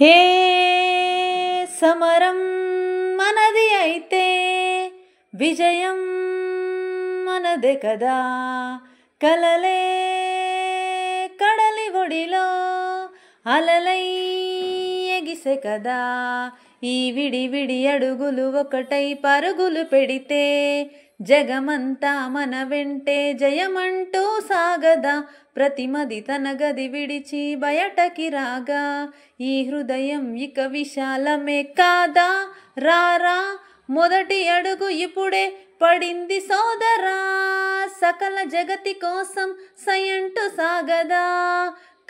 ఏ సమరం మనది అయితే విజయం మనదే కదా. కలలే కడలి ఒడిలో అలలై ఎగిసే కదా. ఈ విడి విడి అడుగులు ఒకటై పరుగులు పెడితే జగమంతా మన వెంటే జయమంటూ సాగదా. ప్రతిమది తన గది విడిచి బయటకి రాగా ఈ హృదయం ఇక విశాలమే కాదా. రారా మొదటి అడుగు ఇప్పుడే పడింది సోదరా. సకల జగతి కోసం సయంటు సాగదా.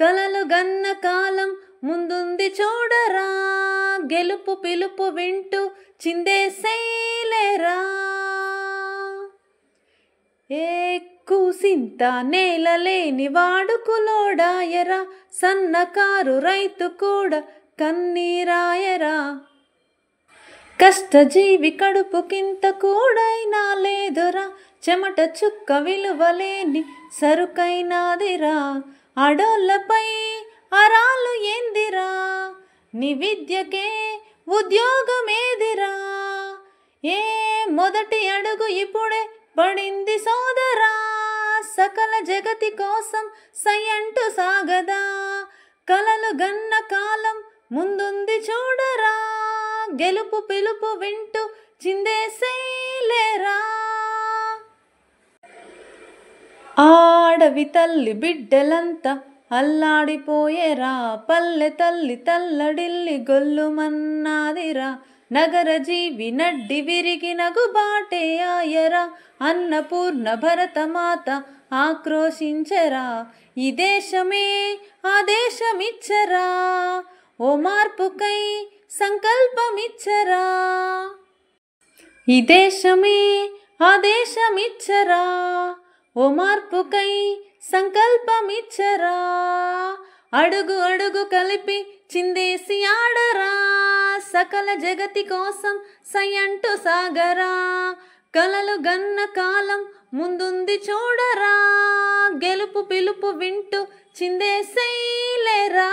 కలలు గన్న కాలం ముందుంది చూడరా. గెలుపు పిలుపు వింటూ చిందేసేలేరా. ఏ కూసింత నేలలేని వాడుకులోడాయరా. సన్నకారు రైతు కూడా కన్నీరాయరా. కష్టజీవి కడుపుకింత కూడైనా లేదురా. చెమట చుక్క విలువలేని సరుకైనాదిరా. అడోళ్ళపై అరాలు ఏందిరా. నీ విద్యకే ఉద్యోగమేదిరా. ఏ మొదటి అడుగు ఇప్పుడే పడింది సోదరా. సకల జగతి కోసం సయంటు సాగదా. కలలు గన్న కాలం ముందుంది చూడరా. గెలుపు పిలుపు వింటూ చిందేసేలేరా. ఆడవి తల్లి బిడ్డలంతా అల్లాడిపోయేరా. పల్లె తల్లి తల్లడిల్లి గొల్లుమన్నాదిరా. నగర జీవి నడ్డి విరిగి నగుబాటే ఆయరా. అన్నపూర్ణ భరతమాత ఆక్రోశించరా. ఈ దేశమే ఆ దేశమిచ్చరా. ఓ మార్పుకై సంకల్పమిచ్చరా. ఈ దేశమే ఆ దేశమిచ్చరా. ఓ మార్పుకై సంకల్పమిచ్చరా. అడుగు అడుగు కలిపి చిందేసి ఆడరా. సకల జగతి కోసం సయంటు సాగరా. కలలు గన్న కాలం ముందుంది చూడరా. గెలుపు పిలుపు వింటూ చిందేసేలేరా.